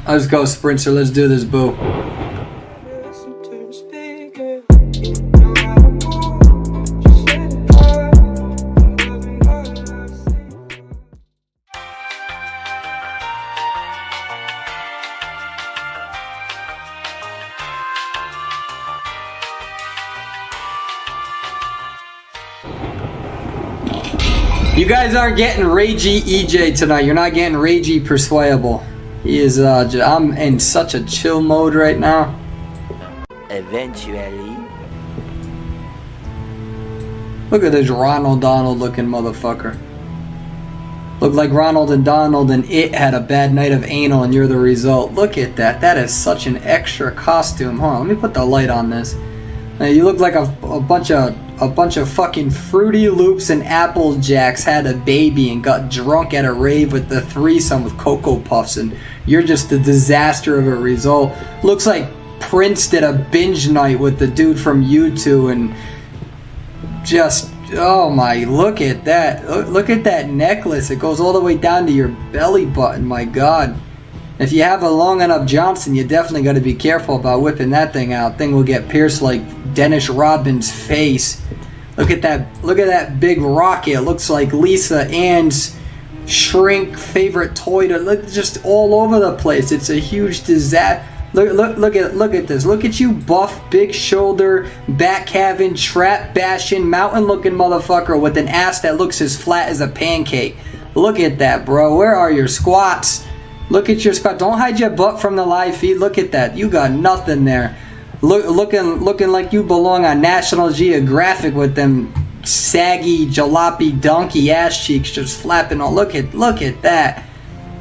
Let's go, Sprinter. Let's do this, boo. You guys aren't getting Ragey EJ tonight. You're not getting Ragey Perswayable. He is, I'm in such a chill mode right now. Eventually. Look at this Ronald Donald looking motherfucker. Look like Ronald and Donald and It had a bad night of anal and you're the result. Look at that. That is such an extra costume. Hold on, let me put the light on this. Now, you look like a bunch of fucking Fruity Loops and Apple Jacks had a baby and got drunk at a rave with the threesome with Cocoa Puffs, and you're just a disaster of a result. Looks like Prince did a binge night with the dude from U2 and just, oh my, look at that. Look at that necklace. It goes all the way down to your belly button, my God. If you have a long enough Johnson, you definitely got to be careful about whipping that thing out. Thing will get pierced like Dennis Rodman's face. Look at that big rocket. It looks like Lisa Ann's shrink favorite toy to look just all over the place. It's a huge disaster. Look at this. Look at you, buff, big shoulder, back having, trap bashing, mountain looking motherfucker with an ass that looks as flat as a pancake. Look at that, bro. Where are your squats? Look at your squat. Don't hide your butt from the live feed. Look at that. You got nothing there. Looking like you belong on National Geographic with them saggy jalopy donkey ass cheeks just flapping on. Look at that.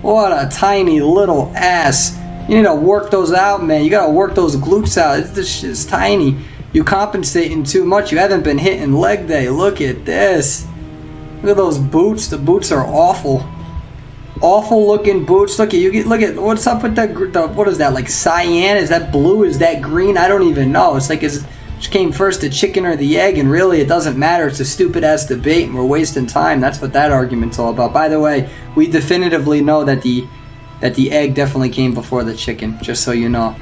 What a tiny little ass. You need to work those out, man. You gotta work those glutes out. This shit's tiny. You compensating too much. You haven't been hitting leg day. Look at this. Look at those boots. The boots are awful. Awful looking boots. Look at what's up with the what is that, like cyan? Is that blue? Is that green? I don't even know. It's like which came first, the chicken or the egg? And really it doesn't matter. It's a stupid ass debate and we're wasting time. That's what that argument's all about. By the way, we definitively know that the egg definitely came before the chicken, just so you know.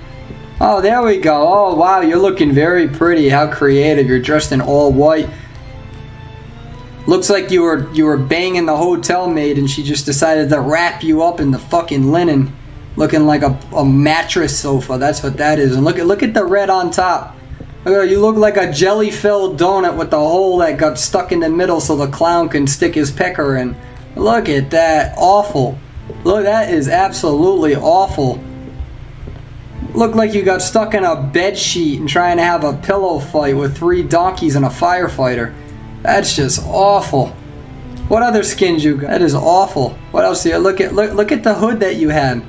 Oh, there we go. Oh wow, you're looking very pretty. How creative. You're dressed in all white. Looks like you were banging the hotel maid and she just decided to wrap you up in the fucking linen, looking like a mattress sofa. That's what that is. And look at the red on top. You look like a jelly-filled donut with the hole that got stuck in the middle so the clown can stick his pecker in. Look at that. Awful. Look, that is absolutely awful. Look like you got stuck in a bed sheet and trying to have a pillow fight with 3 donkeys and a firefighter. That's just awful. What other skins you got? That is awful. What else do you look at the hood that you had.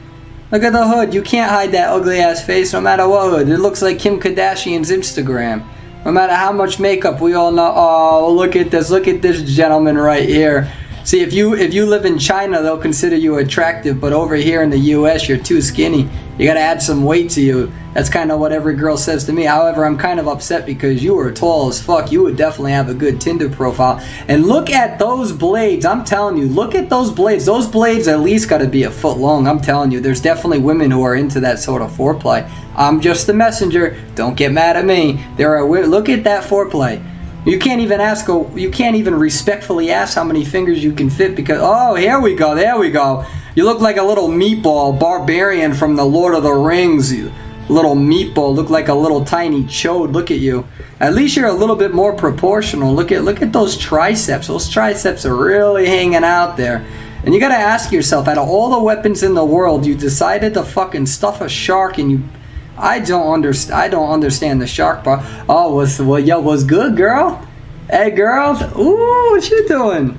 Look at the hood. You can't hide that ugly ass face no matter what hood. It looks like Kim Kardashian's Instagram. No matter how much makeup, we all know. Oh, look at this. Look at this gentleman right here. See, if you live in China, they'll consider you attractive, but over here in the US, you're too skinny. You gotta add some weight to you. That's kind of what every girl says to me. However, I'm kind of upset because you were tall as fuck. You would definitely have a good Tinder profile. And look at those blades. I'm telling you, look at those blades. Those blades at least gotta be a foot long. I'm telling you, there's definitely women who are into that sort of foreplay. I'm just the messenger. Don't get mad at me. There are women. Look at that foreplay. You can't even respectfully ask how many fingers you can fit because, oh, here we go, there we go. You look like a little meatball, barbarian from the Lord of the Rings. You little meatball, look like a little tiny chode. Look at you. At least you're a little bit more proportional. Look at those triceps. Those triceps are really hanging out there. And you gotta ask yourself, out of all the weapons in the world, you decided to fucking stuff a shark and you... I don't understand the shark part. Oh, what's good, girl? Hey, girl. Ooh, what you doing?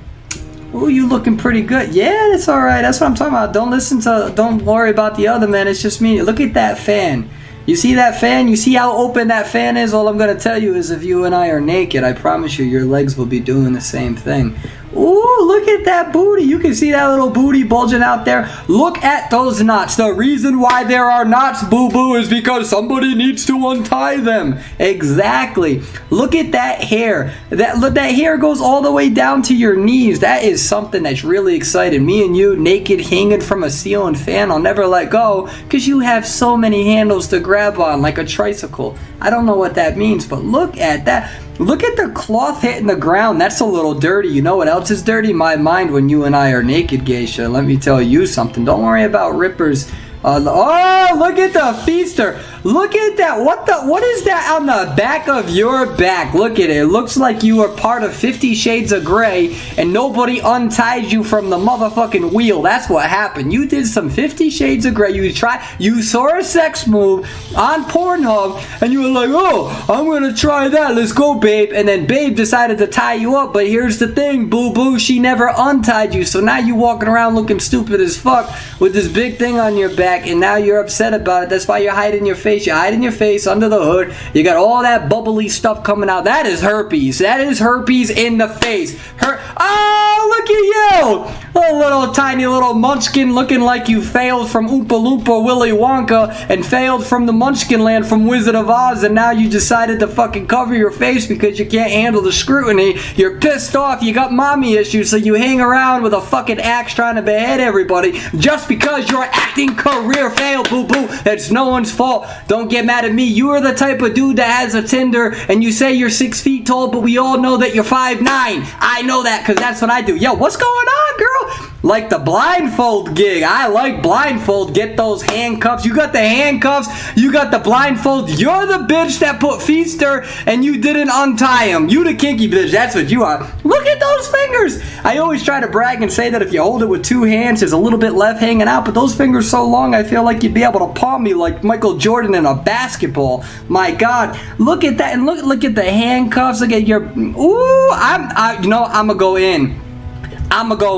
Ooh, you looking pretty good. Yeah, that's all right. That's what I'm talking about. Don't worry about the other man. It's just me. Look at that fan. You see that fan? You see how open that fan is? All I'm going to tell you is if you and I are naked, I promise you your legs will be doing the same thing. Ooh, look at that booty. You can see that little booty bulging out there. Look at those knots. The reason why there are knots, boo-boo, is because somebody needs to untie them. Exactly. Look at that hair. That hair goes all the way down to your knees. That is something that's really exciting. Me and you naked hanging from a ceiling fan. I'll never let go because you have so many handles to grab on like a tricycle. I don't know what that means, but look at that. Look at the cloth hitting the ground. That's a little dirty. You know what else is dirty? My mind when you and I are naked, geisha. Let me tell you something. Don't worry about rippers. Oh, look at the feaster. Look at that. What is that on the back of your back? Look at it. It looks like you were part of 50 Shades of Grey and nobody untied you from the motherfucking wheel. That's what happened. You did some 50 Shades of Grey. You saw a sex move on Pornhub and you were like, oh, I'm gonna try that. Let's go, babe. And then babe decided to tie you up. But here's the thing, boo-boo. She never untied you. So now you walking around looking stupid as fuck with this big thing on your back. And now you're upset about it. That's why you're hiding your face. You're hiding your face under the hood. You got all that bubbly stuff coming out. That is herpes. That is herpes in the face. Oh, look at you! A little tiny little munchkin looking like you failed from Oompa Loompa Willy Wonka and failed from the Munchkin Land from Wizard of Oz, and now you decided to fucking cover your face because you can't handle the scrutiny. You're pissed off. You got mommy issues, so you hang around with a fucking axe trying to behead everybody just because your acting career failed, boo-boo. That's no one's fault. Don't get mad at me. You are the type of dude that has a Tinder and you say you're 6 feet tall, but we all know that you're 5'9". I know that because that's what I do. Yo, what's going on, girl? Like the blindfold gig. I like blindfold. Get those handcuffs. You got the handcuffs. You got the blindfold. You're the bitch that put Feaster and you didn't untie him. You the kinky bitch. That's what you are. Look at those fingers. I always try to brag and say that if you hold it with 2 hands, there's a little bit left hanging out, but those fingers so long, I feel like you'd be able to palm me like Michael Jordan in a basketball. My God. Look at that. And look at the handcuffs. Look at your... Ooh, I'm gonna go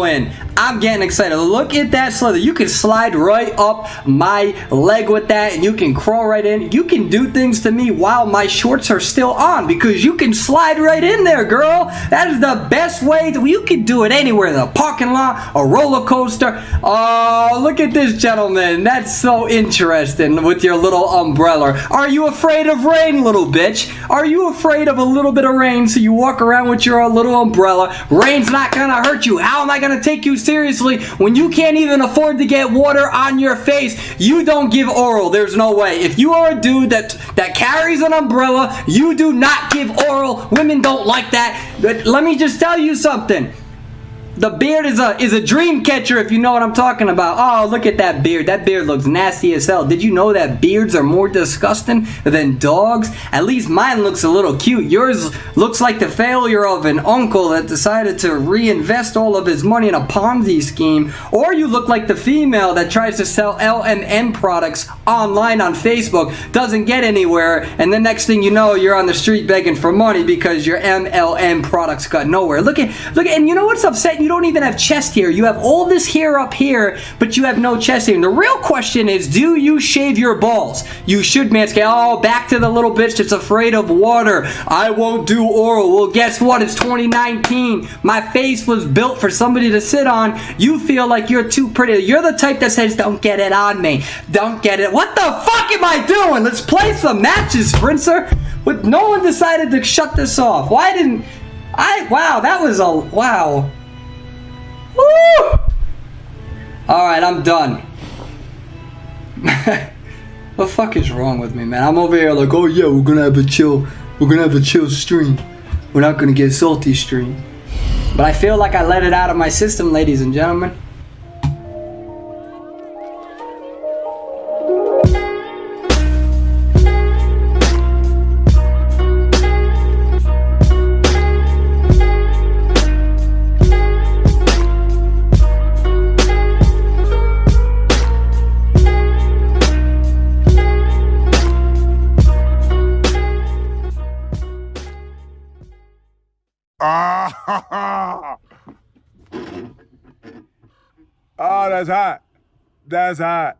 in. I'm getting excited. Look at that slither. You can slide right up my leg with that and you can crawl right in. You can do things to me while my shorts are still on because you can slide right in there, girl. That is the best way. You can do it anywhere. The parking lot, a roller coaster. Oh, look at this gentleman. That's so interesting with your little umbrella. Are you afraid of rain, little bitch? Are you afraid of a little bit of rain so you walk around with your little umbrella? Rain's not gonna hurt you. How am I gonna take you seriously when you can't even afford to get water on your face? You don't give oral. There's no way. If you are a dude that carries an umbrella, you do not give oral. Women don't like that. But let me just tell you something. The beard is a dream catcher, if you know what I'm talking about. Oh, look at that beard. That beard looks nasty as hell. Did you know that beards are more disgusting than dogs? At least mine looks a little cute. Yours looks like the failure of an uncle that decided to reinvest all of his money in a Ponzi scheme. Or you look like the female that tries to sell LMN products online on Facebook, doesn't get anywhere, and the next thing you know, you're on the street begging for money because your MLM products got nowhere. Look at, and you know what's upsetting? You don't even have chest hair. You have all this hair up here, but you have no chest hair. And the real question is, do you shave your balls? You should manscape. Oh, back to the little bitch that's afraid of water. I won't do oral. Well, guess what? It's 2019. My face was built for somebody to sit on. You feel like you're too pretty. You're the type that says, don't get it on me. Don't get it. What the fuck am I doing? Let's play some matches, Sprinter. But no one decided to shut this off. Why didn't I? Wow, that was a wow. Woo! Alright, I'm done. What the fuck is wrong with me, man? I'm over here like, oh yeah, we're gonna have a chill stream. We're not gonna get salty stream. But I feel like I let it out of my system, ladies and gentlemen. Oh, that's hot. That's hot.